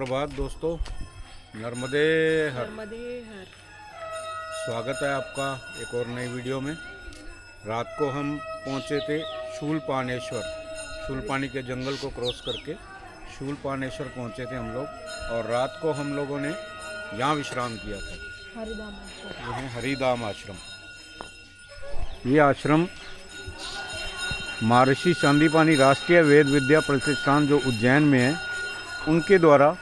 सुप्रभात दोस्तों, नर्मदे हर। स्वागत है आपका एक और नई वीडियो में। रात को हम पहुंचे थे शूलपानेश्वर। शूलपानी के जंगल को क्रॉस करके शूलपानेश्वर पहुंचे थे हम लोग, और रात को हम लोगों ने यहाँ विश्राम किया था। ये है हरिधाम आश्रम। ये आश्रम महर्षि सांदीपनि राष्ट्रीय वेद विद्या प्रतिष्ठान जो उज्जैन में है, उनके द्वारा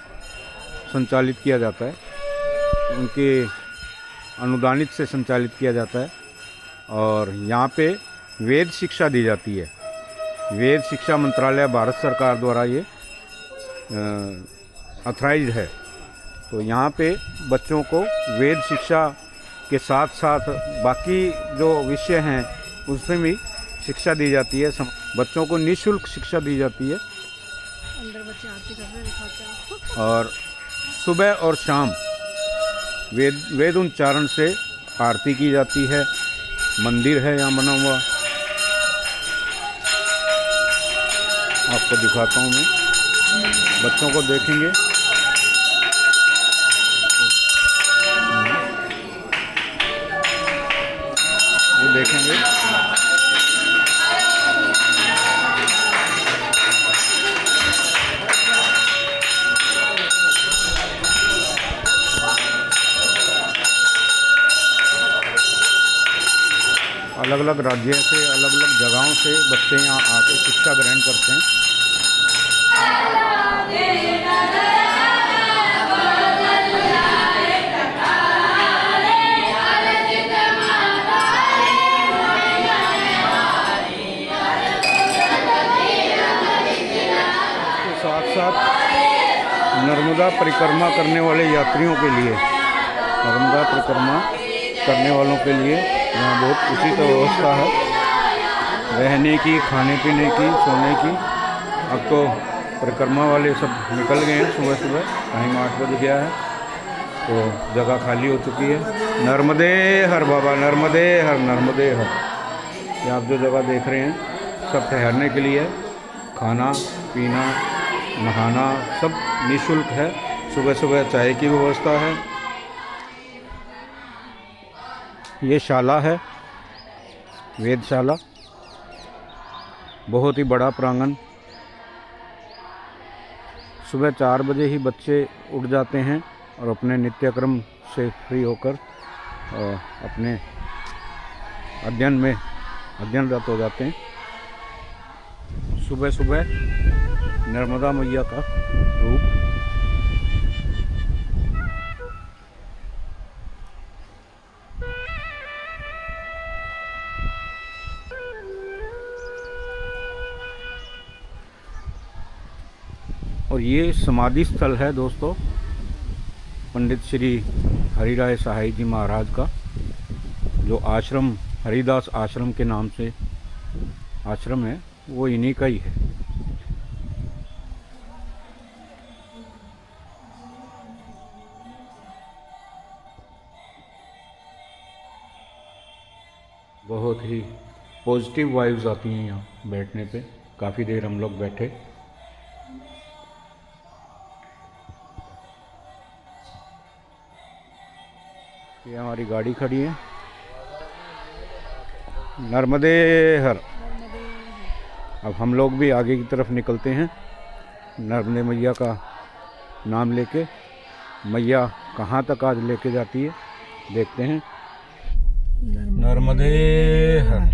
संचालित किया जाता है, उनके अनुदानित से संचालित किया जाता है। और यहाँ पे वेद शिक्षा दी जाती है। वेद शिक्षा मंत्रालय भारत सरकार द्वारा ये ऑथराइज्ड है। तो यहाँ पे बच्चों को वेद शिक्षा के साथ साथ बाकी जो विषय हैं उसमें भी शिक्षा दी जाती है। बच्चों को निःशुल्क शिक्षा दी जाती है। अंदर बच्चे आरती कर रहे हैं, दिखाते हैं। और सुबह और शाम वेद उच्चारण से आरती की जाती है। मंदिर है यहाँ बना हुआ, आपको दिखाता हूँ मैं। बच्चों को देखेंगे, वो देखेंगे। अलग अलग राज्यों से, अलग अलग जगहों से बच्चे यहाँ आकर शिक्षा ग्रहण करते हैं। इसके साथ साथ नर्मदा परिक्रमा करने वाले यात्रियों के लिए, नर्मदा परिक्रमा करने वालों के लिए यहाँ बहुत उचित व्यवस्था है, रहने की, खाने पीने की, सोने की। अब तो परिक्रमा वाले सब निकल गए हैं सुबह सुबह, टाइम 8 बज गया है, तो जगह खाली हो चुकी है। नर्मदे हर बाबा, नर्मदे हर, नर्मदे हर। ये आप जो जगह देख रहे हैं सब ठहरने के लिए, खाना पीना नहाना सब निःशुल्क है। सुबह सुबह चाय की व्यवस्था है। ये शाला है, वेदशाला, बहुत ही बड़ा प्रांगण। सुबह 4 बजे ही बच्चे उठ जाते हैं और अपने नित्यक्रम से फ्री होकर अपने अध्ययनरत हो जाते हैं। सुबह सुबह नर्मदा मैया का रूप, और ये समाधि स्थल है दोस्तों पंडित श्री हरिराय सहाय जी महाराज का, जो आश्रम हरिदास आश्रम के नाम से आश्रम है, वो इन्हीं का ही है। बहुत ही पॉजिटिव वाइब्स आती हैं यहाँ बैठने पे। काफ़ी देर हम लोग बैठे। ये हमारी गाड़ी खड़ी है। नर्मदे हर। अब हम लोग भी आगे की तरफ निकलते हैं, नर्मदे मैया का नाम लेके। मैया कहाँ तक आज लेके जाती है देखते हैं। नर्मदे हर।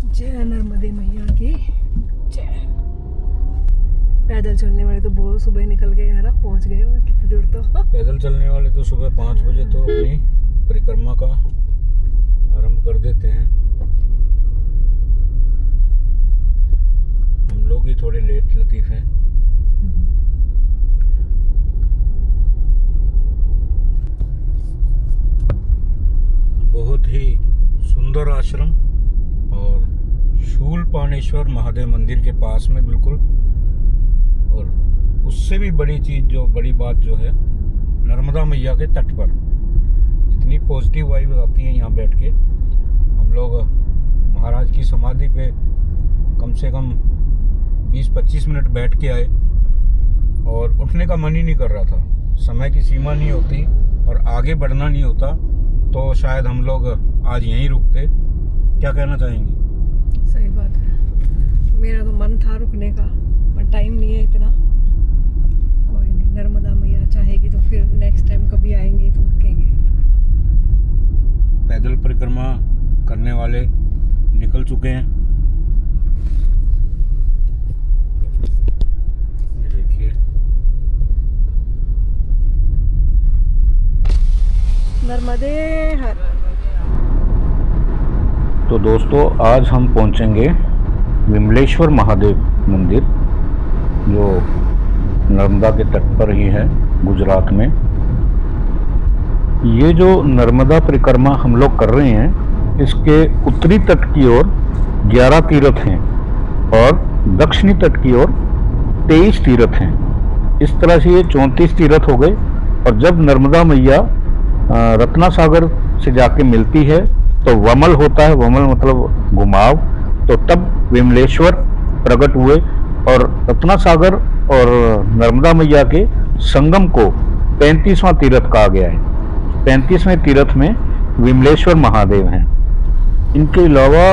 जय नर्मदे मैया की जय। पैदल चलने वाले तो बहुत सुबह निकल गए यार, पहुंच गए हो कितनी दूर। तो पैदल चलने वाले तो सुबह 5 बजे तो अपनी परिक्रमा का आरंभ कर देते हैं। हम लोग ही थोड़े लेट लतीफ हैं। बहुत ही सुंदर आश्रम, और शूलपानेश्वर महादेव मंदिर के पास में बिल्कुल। और उससे भी बड़ी चीज़, जो बड़ी बात जो है, नर्मदा मैया के तट पर इतनी पॉजिटिव वाइब्स आती हैं यहाँ बैठ के। हम लोग महाराज की समाधि पे कम से कम 20-25 मिनट बैठ के आए और उठने का मन ही नहीं कर रहा था। समय की सीमा नहीं होती और आगे बढ़ना नहीं होता तो शायद हम लोग आज यहीं रुकते। क्या कहना चाहेंगी? सही बात है, मेरा तो मन था रुकने का पर टाइम नहीं है इतना। कोई नहीं, नर्मदा मैया चाहेगी तो फिर नेक्स्ट टाइम कभी आएंगे तो रुकेंगे। पैदल परिक्रमा करने वाले निकल चुके हैं। ये देखिए, नर्मदे हर। तो दोस्तों आज हम पहुंचेंगे विमलेश्वर महादेव मंदिर, जो नर्मदा के तट पर ही है, गुजरात में। ये जो नर्मदा परिक्रमा हम लोग कर रहे हैं, इसके उत्तरी तट की ओर 11 तीर्थ हैं और दक्षिणी तट की ओर 23 तीर्थ हैं। इस तरह से ये 34 तीर्थ हो गए। और जब नर्मदा मैया रत्ना सागर से जाके मिलती है तो वमल होता है, वमल मतलब घुमाव, तो तब विमलेश्वर प्रकट हुए और रत्ना सागर और नर्मदा मैया के संगम को 35वां तीर्थ कहा गया है। 35वें तीर्थ में विमलेश्वर महादेव हैं। इनके अलावा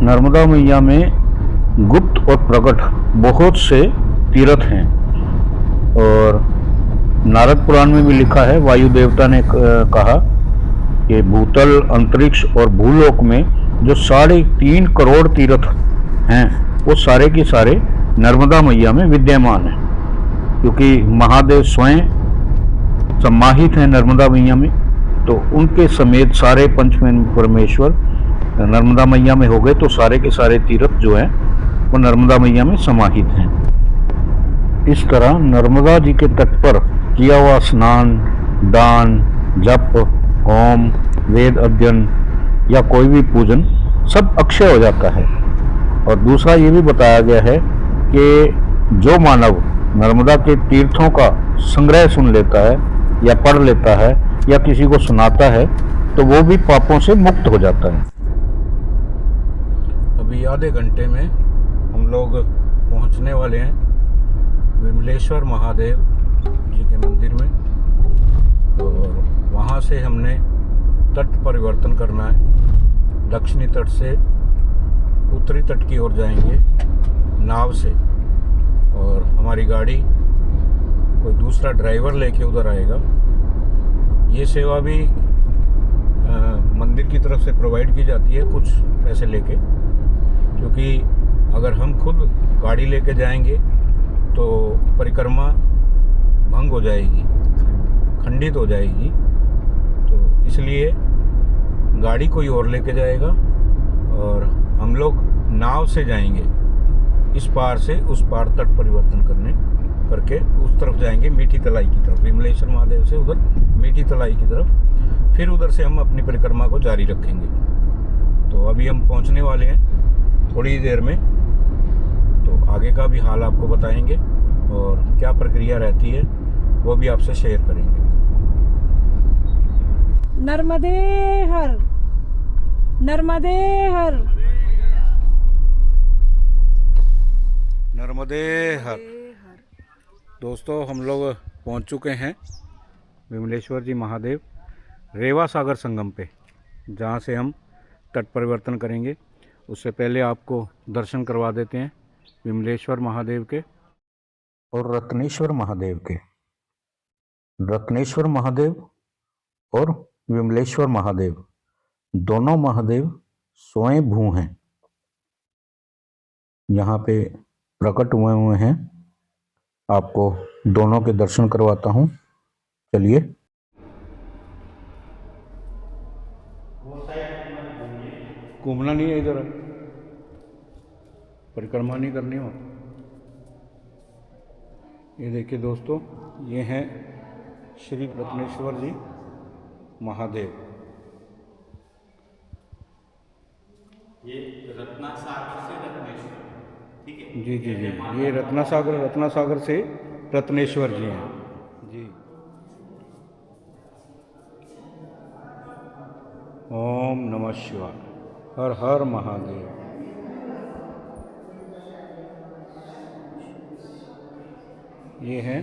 नर्मदा मैया में गुप्त और प्रकट बहुत से तीर्थ हैं और नारद पुराण में भी लिखा है, वायु देवता ने कहा कि भूतल, अंतरिक्ष और भूलोक में जो 3.5 करोड़ तीर्थ हैं वो सारे के सारे नर्मदा मैया में विद्यमान हैं, क्योंकि महादेव स्वयं समाहित हैं नर्मदा मैया में। तो उनके समेत सारे पंच परमेश्वर नर्मदा मैया में हो गए, तो सारे के सारे तीर्थ जो हैं वो नर्मदा मैया में समाहित हैं। इस तरह नर्मदा जी के तट पर किया हुआ स्नान, दान, जप, होम, वेद अध्ययन या कोई भी पूजन सब अक्षय हो जाता है। और दूसरा ये भी बताया गया है कि जो मानव नर्मदा के तीर्थों का संग्रह सुन लेता है या पढ़ लेता है या किसी को सुनाता है तो वो भी पापों से मुक्त हो जाता है। अभी आधे घंटे में हम लोग पहुंचने वाले हैं विमलेश्वर महादेव जी के मंदिर में, और वहाँ से हमने तट परिवर्तन करना है। दक्षिणी तट से उत्तरी तट की ओर जाएंगे नाव से, और हमारी गाड़ी कोई दूसरा ड्राइवर लेके उधर आएगा। ये सेवा भी मंदिर की तरफ से प्रोवाइड की जाती है कुछ पैसे लेके, क्योंकि अगर हम खुद गाड़ी लेके जाएंगे तो परिक्रमा भंग हो जाएगी, खंडित हो जाएगी। तो इसलिए गाड़ी कोई और लेके जाएगा और हम लोग नाव से जाएंगे, इस पार से उस पार तट परिवर्तन करके उस तरफ जाएंगे, मीठी तलाई की तरफ। विमलेश्वर महादेव से उधर मीठी तलाई की तरफ, फिर उधर से हम अपनी परिक्रमा को जारी रखेंगे। तो अभी हम पहुंचने वाले हैं थोड़ी देर में, तो आगे का भी हाल आपको बताएंगे और क्या प्रक्रिया रहती है वो भी आपसे शेयर करेंगे। नर्मदे हर, नर्मदे हर, नर्मदे हर। दोस्तों हम लोग पहुंच चुके हैं विमलेश्वर जी महादेव रेवा सागर संगम पे, जहां से हम तट परिवर्तन करेंगे। उससे पहले आपको दर्शन करवा देते हैं विमलेश्वर महादेव के और रत्नेश्वर महादेव के। रत्नेश्वर महादेव और विमलेश्वर महादेव दोनों महादेव स्वयं भू हैं, यहाँ पे प्रकट हुए हैं। आपको दोनों के दर्शन करवाता हूँ, चलिए। घूमना नहीं है इधर, परिक्रमा नहीं करनी हो। ये देखिए दोस्तों, ये हैं श्री रत्नेश्वर जी महादेव। ये रत्ना सागर से रत्नेश्वर, ठीक है? जी जी जी, ये रत्ना सागर से रत्नेश्वर जी हैं जी। ओम नमः शिवाय, हर हर महादेव। ये है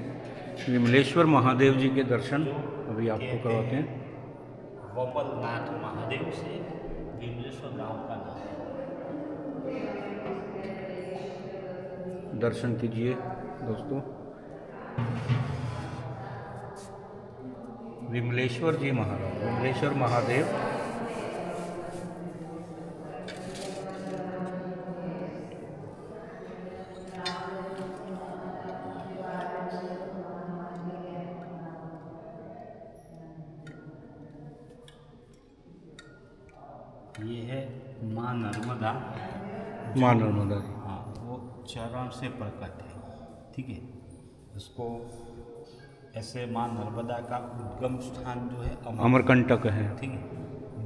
विमलेश्वर महादेव जी के दर्शन अभी आपको करवाते हैं। वमलनाथ महादेव से विमलेश्वर गांव का नाम है। दर्शन कीजिए दोस्तों। विमलेश्वर जी महाराज, विमलेश्वर महादेव। ये है माँ नर्मदा। माँ नर्मदा जी। हाँ, वो चरण से प्रकट है, ठीक है। उसको ऐसे माँ नर्मदा का उद्गम स्थान जो है अमरकंटक है, ठीक है।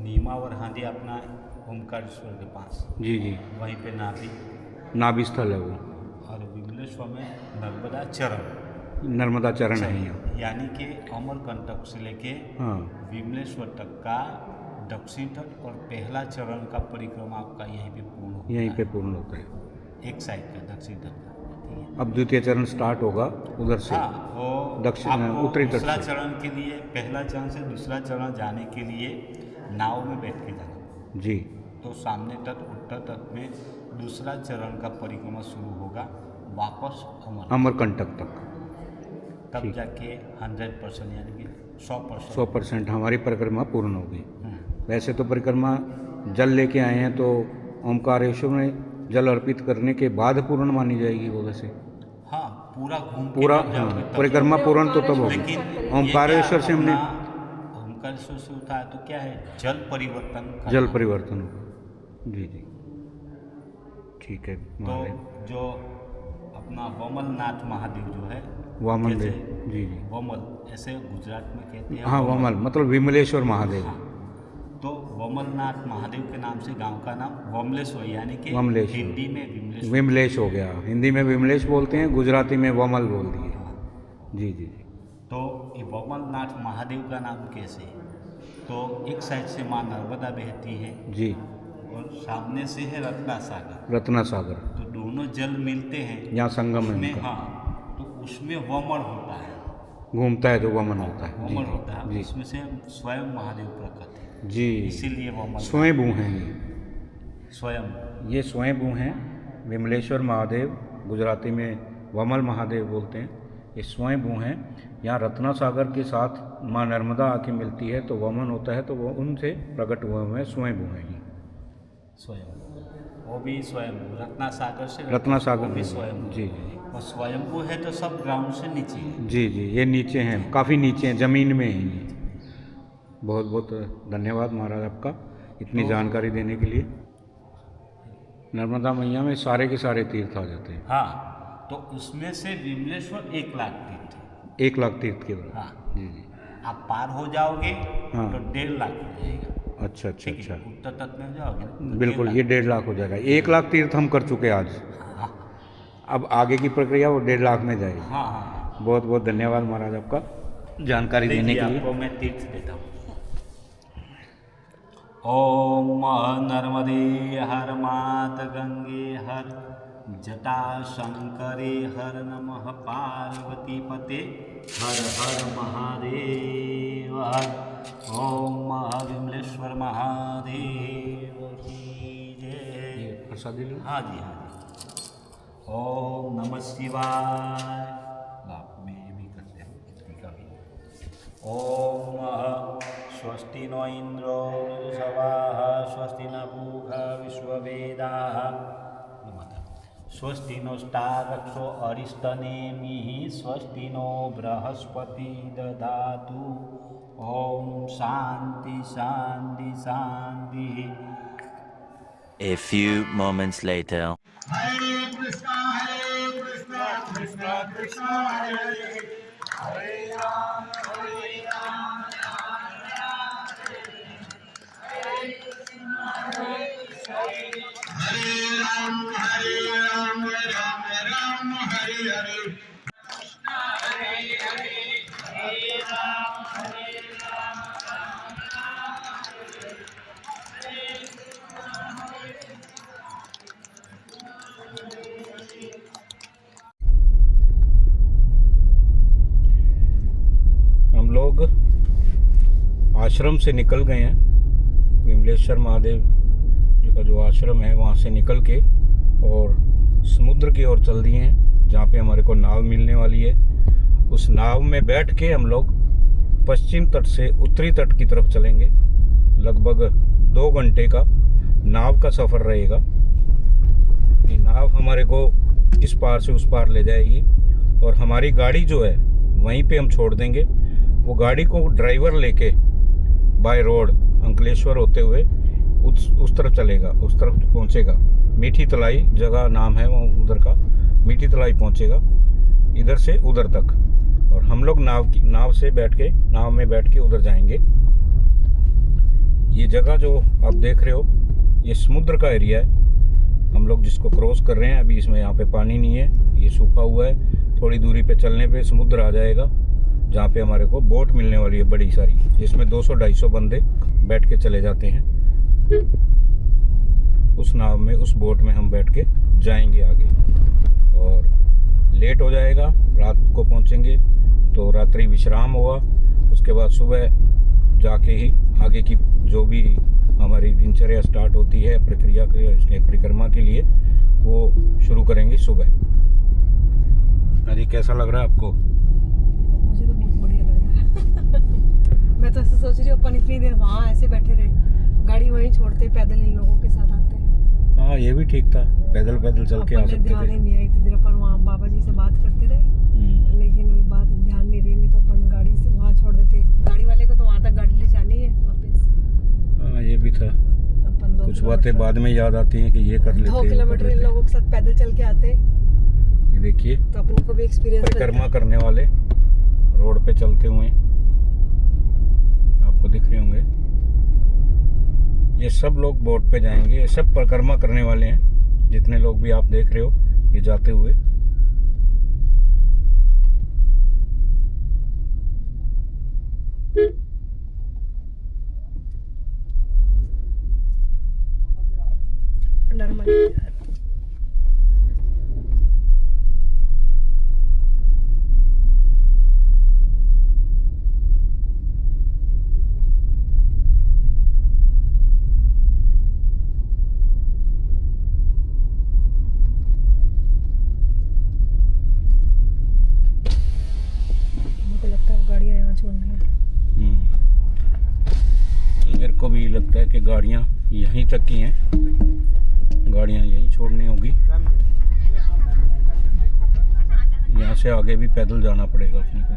नीमावर हांडी अपना ओमकारेश्वर के पास, जी जी, वहीं पे नाभि स्थल है वो। और विमलेश्वर में नर्मदा चरण, नर्मदा चरण है यहाँ, यानी कि अमरकंटक से लेके हाँ विमलेश्वर तक का दक्षिण तट और पहला चरण का परिक्रमा आपका यहीं पे पूर्ण होता यहीं पे है। पूर्ण होता है। एक साइड का दक्षिण तट का, ठीक है। अब द्वितीय चरण स्टार्ट होगा उधर से। हाँ, वो दक्षिण आपको उत्तरी तट दूसरा से। चरण के लिए, पहला चरण से दूसरा चरण जाने के लिए नाव में बैठ के जाना। जी, तो सामने तट, उत्तर तट में दूसरा चरण का परिक्रमा शुरू होगा, वापस अमरकंटक तक। तब ठीक। जाके 100% यानी कि 100%। 100% हमारी परिक्रमा पूर्ण होगी। वैसे तो परिक्रमा जल लेके आए हैं, तो ओमकारेश्वर में जल अर्पित करने के बाद पूर्ण मानी जाएगी वो वैसे। हाँ, पूरा घूम के पूरा, जब जाओगे हाँ, तब। परिक्रमा पूर्ण तो तब होगी। लेकिन ओमकारेश्वर से हमने ओमकारेश्वर से उठाया तो क्या है, जल परिवर्तन करना। जल परिवर्तन होगा। जी जी, ठीक है तो महादेव। जो अपना वमलनाथ महादेव जो है, वामन जैसे देव, जी जी, वमल ऐसे गुजरात में कहते हैं। हाँ वमल मतलब विमलेश्वर महादेव। हाँ, तो वमलनाथ महादेव के नाम से गांव का नाम वमलेश्वर, यानी कि वमलेश्वर। हिंदी में विमलेश्वर। विमलेश हो गया, हिंदी में विमलेश बोलते हैं, गुजराती में वमल बोल दिए। जी जी जी। तो ये वमलनाथ महादेव का नाम कैसे है? तो एक साइड से माँ नर्मदा बहती है जी, और सामने से है रत्ना सागर। रत्ना सागर, तो दोनों जल मिलते हैं यहाँ संगम है उसमें। उनका। हाँ, तो उसमें वमन होता है, घूमता है जो वमन होता है। जी वमन होता है, जी उसमें से स्वयं महादेव प्रकट है, जी, इसीलिए वमन स्वयंभू हैं ये। स्वयं। ये स्वयंभू हैं, विमलेश्वर महादेव, गुजराती में वमल महादेव बोलते हैं। ये स्वयंभू हैं। यहाँ रत्ना सागर के साथ माँ नर्मदा आके मिलती है तो वमन होता है, तो वो उनसे प्रकट हुए हुए स्वयंभू हैं ये। स्वयं, वो भी स्वयं रत्ना सागर से, रत्ना सागर वो भी में। स्वयं। जी जी और स्वयंभू है तो सब ग्राउंड से नीचे है। जी जी, ये नीचे हैं, काफ़ी नीचे हैं, ज़मीन में हैं ये। बहुत बहुत धन्यवाद महाराज आपका इतनी जानकारी देने के लिए। नर्मदा मैया में सारे के सारे तीर्थ आ जाते हैं। हाँ, तो उसमें से विमलेश्वर 1 लाख तीर्थ है। 1 लाख तीर्थ के बराबर। हाँ, जी जी, आप पार हो जाओगे हाँ। तो 1.5 लाख हो जाएगा। अच्छा अच्छा ठीक है, अच्छा, उत्तर तट में हो जाओगे ना तो बिल्कुल 1.5 ये 1.5 लाख हो जाएगा। 1 लाख तीर्थ हम कर चुके आज, हाँ अब आगे की प्रक्रिया वो 1.5 लाख में जाएगी। हाँ हाँ। बहुत बहुत धन्यवाद महाराज आपका जानकारी देने देखिए, के लिए। आपको मैं तीर्थ देता हूँ। ओम नर्मदे हर मात गंगे हर, जटा शंकरे हर, नमः पार्वती पते हर हर महादेव हर। ओम विमलेश्वर महादेव की जय। प्रसाद ले लो। हाँ जी, हाँ जी। ओम नमः शिवाय। आप में भी करते हैं इतनी का भी। ओम स्वस्ति नो इंद्रो सवाह, स्वस्ति न पूषा विश्ववेदाः, स्वस्ति नोष्टारक्षो अरिष्टनेमिः, स्वस्ति नो बृहस्पति ददातु। ओम शांति शांति शांति। A few moments later. Hare Krishna, Krishna Krishna, Hare Hare, Hare Ram, Ram Ram, Hare Krishna, Hare Ram, Ram Ram, Hare Hare. आश्रम से निकल गए हैं। विमलेश्वर महादेव जी का जो आश्रम है वहाँ से निकल के और समुद्र की ओर चल दिए हैं, जहाँ पे हमारे को नाव मिलने वाली है। उस नाव में बैठ के हम लोग पश्चिम तट से उत्तरी तट की तरफ चलेंगे। लगभग 2 घंटे का नाव का सफ़र रहेगा। ये नाव हमारे को इस पार से उस पार ले जाएगी और हमारी गाड़ी जो है वहीं पे हम छोड़ देंगे। वो गाड़ी को ड्राइवर लेके बाय रोड अंकलेश्वर होते हुए उस तरफ चलेगा, उस तरफ पहुंचेगा। मीठी तलाई जगह नाम है वो उधर का, मीठी तलाई पहुंचेगा इधर से उधर तक। और हम लोग नाव में बैठ के उधर जाएंगे। ये जगह जो आप देख रहे हो ये समुद्र का एरिया है, हम लोग जिसको क्रॉस कर रहे हैं। अभी इसमें यहाँ पे पानी नहीं है, ये सूखा हुआ है। थोड़ी दूरी पे चलने पे समुद्र आ जाएगा, जहाँ पे हमारे को बोट मिलने वाली है बड़ी सारी, जिसमें 200-250 बंदे बैठ के चले जाते हैं। उस नाव में, उस बोट में हम बैठ के जाएंगे आगे। और लेट हो जाएगा, रात को पहुँचेंगे तो रात्रि विश्राम होगा। उसके बाद सुबह जाके ही आगे की जो भी हमारी दिनचर्या स्टार्ट होती है प्रक्रिया के परिक्रमा के लिए, वो शुरू करेंगे सुबह। अजी कैसा लग रहा है आपको? मुझे तो बहुत बढ़िया लग रहा है। मैं तो ऐसे सोच रही हूँ अपन इतनी देर वहाँ ऐसे बैठे रहे, गाड़ी वहीं छोड़ते पैदल इन लोगों के साथ आते। हाँ ये भी ठीक था, पैदल चल के आ सकते थे। ध्यान ही नहीं आई इतनी देर, अपन वहाँ बाबा जी से बात करते रहे, लेकिन वो बात ध्यान नहीं रही। नहीं तो अपन गाड़ी से वहाँ छोड़ देते, गाड़ी वाले को तो वहाँ तक गाड़ी ले जानी है वापस। हाँ ये भी था। अपन कुछ बातें बाद में याद आती हैं कि ये कर लेते, 2 किलोमीटर इन लोगों के साथ पैदल चल के आते। ये देखिए तो अपने को भी एक्सपीरियंस परिक्रमा करने वाले रोड पे चलते हुए आपको दिख रहे होंगे। ये सब लोग बोट पे जाएंगे, ये सब परिक्रमा करने वाले हैं। जितने लोग भी आप देख रहे हो ये जाते हुए। मेरे को भी लगता है कि गाड़ियाँ यहीं तक की हैं, गाड़ियाँ यहीं छोड़नी होगी। यहाँ से आगे भी पैदल जाना पड़ेगा अपने को।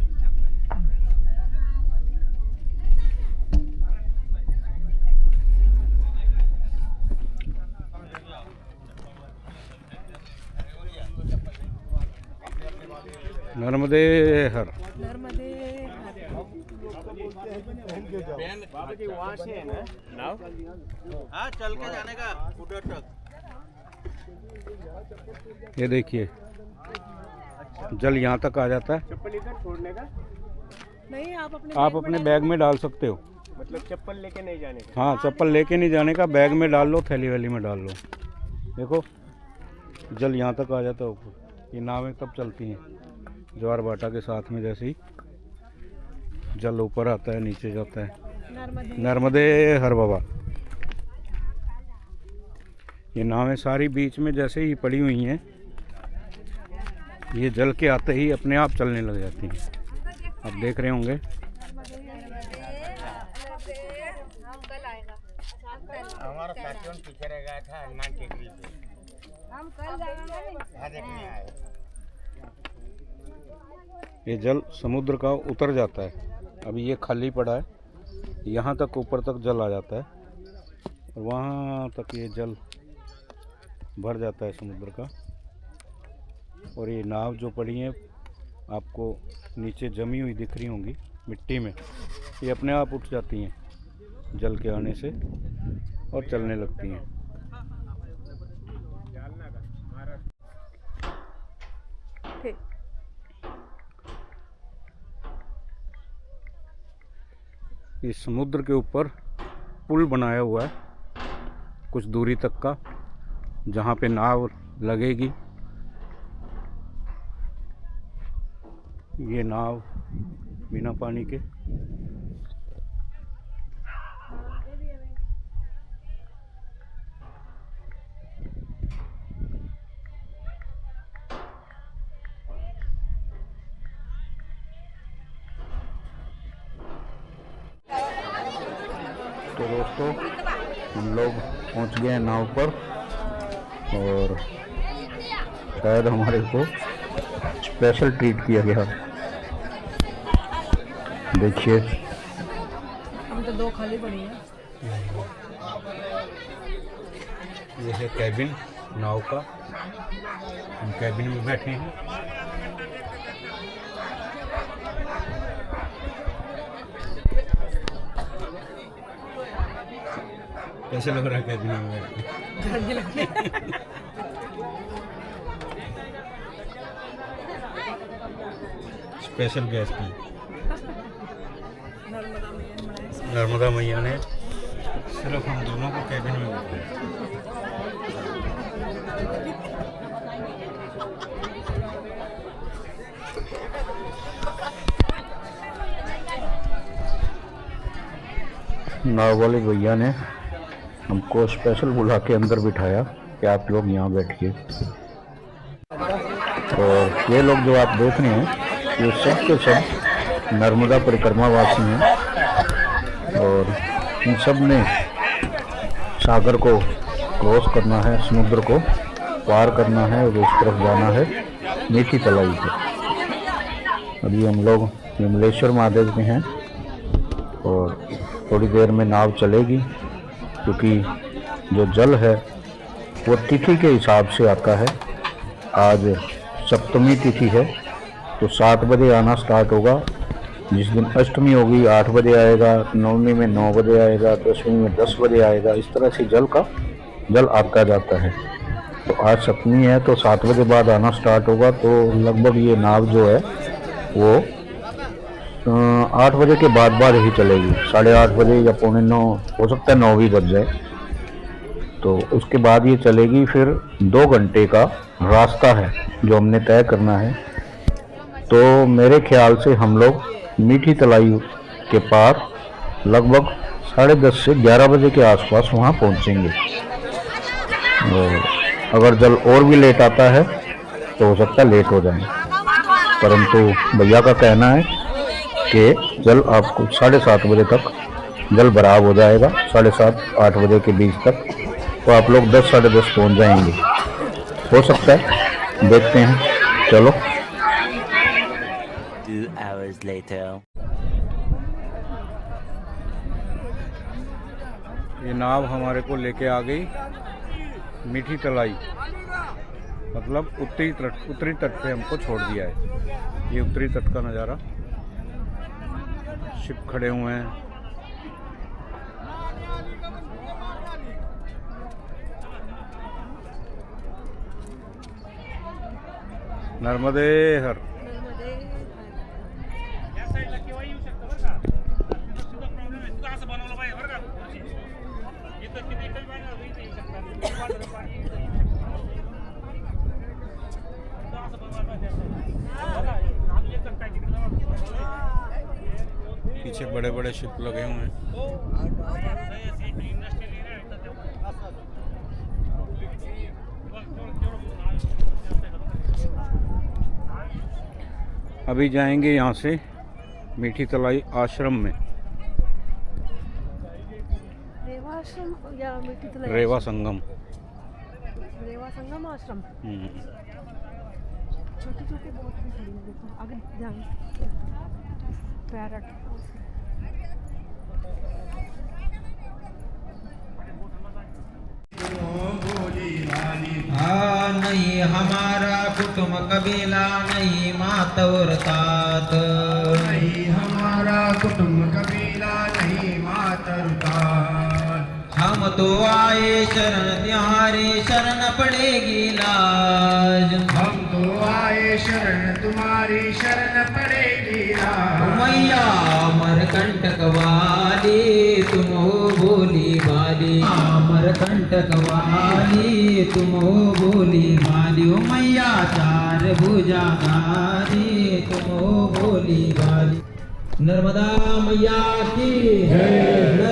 नर्मदे हर। नर्मदे बाबा जी वहाँ से है ना नाव? हाँ चल के जाने का उधर तक। ये देखिए जल यहाँ तक आ जाता है। चप्पल इधर छोड़ने का नहीं, आप अपने बैग में डाल सकते हो। मतलब चप्पल लेके नहीं जाने का? हाँ चप्पल लेके नहीं जाने का, बैग में डाल लो, थैली वैली में डाल लो। देखो जल यहाँ तक आ जाता है ऊपर। ये नावें तब चलती हैं ज्वार भाटा के साथ में, जैसे ही जल ऊपर आता है नीचे जाता है। नर्मदे हर बाबा। ये नावें सारी बीच में जैसे ही पड़ी हुई हैं, ये जल के आते ही अपने आप चलने लग जाती हैं। आप देख रहे होंगे। हमारा साथियों पीछे रह गया था हनुमान टेकरी पे, हम कल देखने आए। ये जल समुद्र का उतर जाता है। अभी ये खाली पड़ा है, यहाँ तक ऊपर तक जल आ जाता है और वहाँ तक ये जल भर जाता है समुद्र का। और ये नाव जो पड़ी है आपको नीचे जमी हुई दिख रही होंगी मिट्टी में, ये अपने आप उठ जाती हैं जल के आने से और चलने लगती हैं। इस समुद्र के ऊपर पुल बनाया हुआ है कुछ दूरी तक का, जहाँ पे नाव लगेगी। ये नाव बिना पानी के तो दोस्तों हम लोग पहुंच गए हैं नाव पर और शायद हमारे को स्पेशल ट्रीट किया गया। देखिए हम तो 2 खाली पड़ी है। ये है कैबिन नाव का, हम कैबिन में बैठे हैं। कैसे लग रहा है कैबिन में बैठ के? ठंडी लगती है। स्पेशल गेस्ट हैं नर्मदा मैया ने बनाया। नर्मदा मैया ने सिर्फ हम दोनों को कैबिन में बैठे। नाव वाले भैया ने हमको स्पेशल बुला के अंदर बिठाया कि आप लोग यहाँ बैठिए। और ये लोग जो आप देख रहे हैं ये सब के सब नर्मदा परिक्रमा वासी हैं और इन सब ने सागर को क्रॉस करना है, समुद्र को पार करना है और उस तरफ जाना है मीठी तलाई पे। अभी हम लोग विमलेश्वर महादेव में हैं और थोड़ी देर में नाव चलेगी क्योंकि जो जल है वो तिथि के हिसाब से आता है। आज सप्तमी तिथि है तो 7 बजे आना स्टार्ट होगा। जिस दिन अष्टमी होगी 8 बजे आएगा, नवमी में 9 बजे आएगा, दशमी में 10 बजे आएगा। इस तरह से जल आता जाता है। तो आज सप्तमी है तो 7 बजे बाद आना स्टार्ट होगा। तो लगभग ये नाव जो है वो 8 बजे के बाद ही चलेगी। 8:30 बजे या 8:45 हो सकता है 9 भी बज जाए। तो उसके बाद ये चलेगी। फिर 2 घंटे का रास्ता है जो हमने तय करना है। तो मेरे ख्याल से हम लोग मीठी तलाई के पार लगभग 10:30 से 11 बजे के आसपास वहाँ पहुँचेंगे। और अगर जल और भी लेट आता है तो हो सकता है लेट हो जाए, परंतु भैया का कहना है कि जल आपको 7:30 बजे तक जल बराबर हो जाएगा। 7:30-8 बजे के बीच तक तो आप लोग 10 साढ़े 10 पहुँच जाएंगे। हो सकता है, देखते हैं। चलो 2 hours later. ये नाव हमारे को लेके आ गई मीठी तलाई, मतलब उत्तरी तट पे हमको छोड़ दिया है। ये उत्तरी तट का नज़ारा, शिप खड़े हुए हैं। नर्मदे हर। पीछे बड़े बड़े शिप लगे हुए हैं। अभी जाएंगे यहाँ से मीठी तलाई आश्रम में। रेवा आश्रम या मीठी तलाई? रेवा संगम। रेवा संगम आश्रम। छोटे छोटे बहुत भी खड़ी हैं, देखो आगे जाएंगे। पैरट नहीं हमारा कुटुंब कबीला, नहीं मात और तात, नहीं हमारा कुटुंब कबीला, नहीं मात और तात। हम तो आए शरण तुम्हारे, शरण पड़ेगी लाज। हम तो आए शरण तुम्हारी, शरण पड़ेगी लाज। मैया अमरकंटक वाली तुम हो भोली भाली, अमरकंटक वाली तुम हो भोली भाली। ओ मैया चार भुजाधारी तुम हो भोली भाली। नर्मदा मैया की जय।